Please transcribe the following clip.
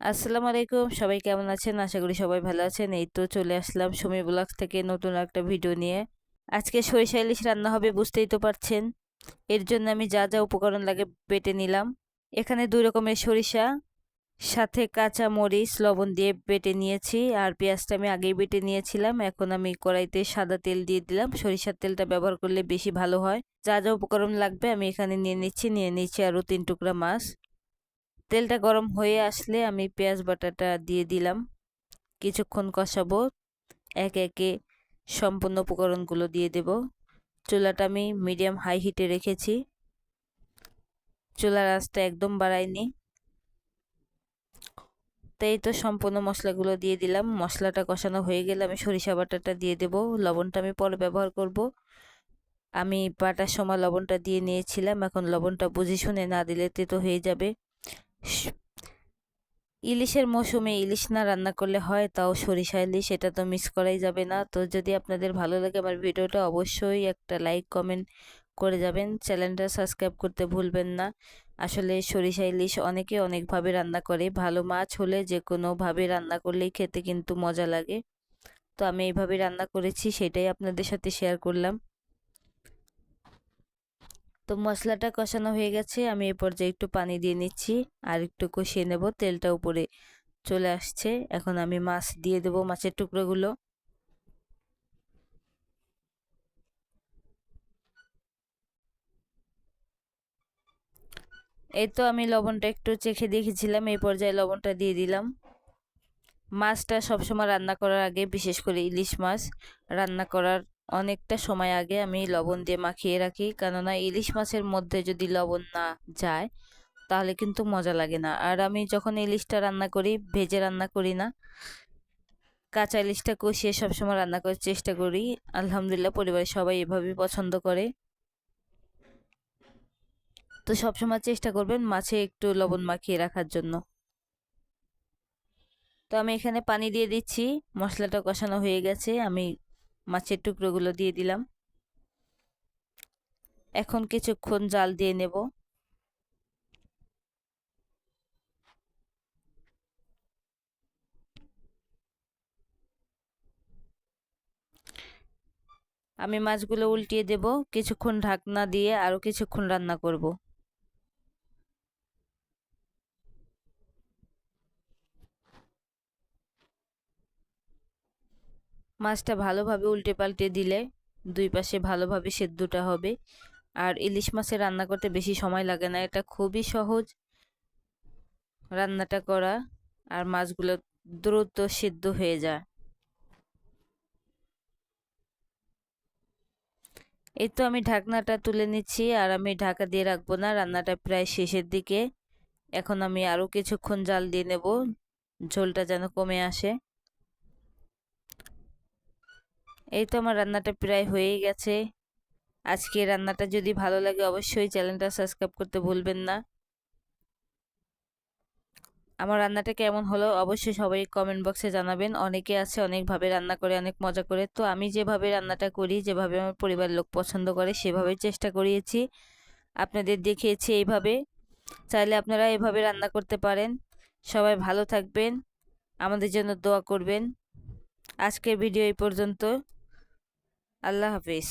আসসালামু আলাইকুম, সবাই কেমন আছেন? আশা করি সবাই ভালো আছেন। এই তো চলে আসলাম সুমি ব্লগস থেকে নতুন একটা ভিডিও নিয়ে। আজকে সরিষা ইলিশ রান্না হবে, বুঝতেই তো পারছেন। এর জন্য আমি যা যা উপকরণ লাগে বেটে নিলাম। এখানে 2 রকমের সরিষা, সাথে কাঁচা মরিচ লবণ দিয়ে বেটে নিয়েছি। আর পেঁয়াজটা আমি আগেই বেটে নিয়েছিলাম। এখন আমি কড়াইতে সাদা তেল দিয়ে দিলাম। সরিষার তেলটা ব্যবহার করলে বেশি ভালো হয়। যা যা উপকরণ লাগবে আমি এখানে নিয়ে নিচ্ছি আরও 3 টুকরা মাছ। তেলটা গরম হয়ে আসলে আমি পেঁয়াজ বাটাটা দিয়ে দিলাম। কিছুক্ষণ কষাবো। একে একে সম্পূর্ণ উপকরণগুলো দিয়ে দেব। চুলাটা আমি মিডিয়াম হাই হিটে রেখেছি। চুলার আঁচটা একদম বাড়াইনি। তাই তো সম্পূর্ণ মশলাগুলো দিয়ে দিলাম। মশলাটা কষানো হয়ে গেলে আমি সরিষা বাটাটা দিয়ে দেব। লবণটা আমি পরে ব্যবহার করব। আমি বাটার সময় লবণটা দিয়ে নিয়েছিলাম। এখন লবণটা বুঝে শুনে না দিলে তেতো হয়ে যাবে। ইলিশের মৌসুমে ইলিশ না রান্না করলে হয়, তাও সরিষা ইলিশ, এটা তো মিস করাই যাবে না। তো যদি আপনাদের ভালো লাগে আমার ভিডিওটা, অবশ্যই একটা লাইক কমেন্ট করে যাবেন। চ্যানেলটা সাবস্ক্রাইব করতে ভুলবেন না। আসলে সরিষা ইলিশ অনেকে অনেকভাবে রান্না করে। ভালো মাছ হলে যে কোনোভাবে রান্না করলেই খেতে কিন্তু মজা লাগে। তো আমি এইভাবে রান্না করেছি, সেটাই আপনাদের সাথে শেয়ার করলাম। তো মশলাটা কষানো হয়ে গেছে। আমি এ পর্যায়ে একটু পানি দিয়ে নিচ্ছি আর একটু কষিয়ে নেব। তেলটা উপরে চলে আসছে। এখন আমি মাছ দিয়ে দেব, মাছের টুকরোগুলো। এই তো আমি লবণটা একটু চেখে দেখেছিলাম। এই পর্যায়ে লবণটা দিয়ে দিলাম। মাছটা সবসময় রান্না করার আগে, বিশেষ করে ইলিশ মাছ রান্না করার অনেকটা সময় আগে আমি লবণ দিয়ে মাখিয়ে রাখি। কেননা ইলিশ মাছের মধ্যে যদি লবণ না যায় তাহলে কিন্তু মজা লাগে না। আর আমি যখন ইলিশটা রান্না করি, ভেজে রান্না করি না, কাঁচা ইলিশটা কষিয়ে সবসময় রান্না করার চেষ্টা করি। আলহামদুলিল্লাহ পরিবারের সবাই এভাবেই পছন্দ করে। তো সবসময় চেষ্টা করবেন মাছে একটু লবণ মাখিয়ে রাখার জন্য। তো আমি এখানে পানি দিয়ে দিচ্ছি। মশলাটা কষানো হয়ে গেছে। আমি মাছের টুকরোগুলো দিয়ে দিলাম। এখন কিছুক্ষণ জাল দিয়ে নেব। আমি মাছগুলো উল্টিয়ে দেব। কিছুক্ষণ ঢাকনা দিয়ে আরো কিছুক্ষণ রান্না করব। মাছটা ভালোভাবে উল্টে পাল্টে দিলে 2 পাশে ভালোভাবে সেদ্ধটা হবে। আর ইলিশ মাছের রান্না করতে বেশি সময় লাগে না, এটা খুবই সহজ রান্নাটা করা। আর মাছগুলো দ্রুত সেদ্ধ হয়ে যায়। এই তো আমি ঢাকনাটা তুলে নিচ্ছি। আর আমি ঢাকা দিয়ে রাখবো না, রান্নাটা প্রায় শেষের দিকে। এখন আমি আরো কিছুক্ষণ জাল দিয়ে নেব, ঝোলটা যেন কমে আসে। এই তো আমার রান্নাটা প্রায় হয়েই গেছে। আজকে রান্নাটা যদি ভালো লাগে অবশ্যই চ্যানেলটা সাবস্ক্রাইব করতে ভুলবেন না। আমার রান্নাটা কেমন হলো অবশ্যই সবাই কমেন্ট বক্সে জানাবেন। অনেকে আছে অনেকভাবে রান্না করে, অনেক মজা করে। তো আমি যেভাবে রান্নাটা করি, যেভাবে আমার পরিবারের লোক পছন্দ করে, সেভাবেই চেষ্টা করিয়েছি, আপনাদের দেখিয়েছি এইভাবে। চাইলে আপনারা এভাবে রান্না করতে পারেন। সবাই ভালো থাকবেন, আমাদের জন্য দোয়া করবেন। আজকের ভিডিও এই পর্যন্ত। আল্লাহ হাফিজ।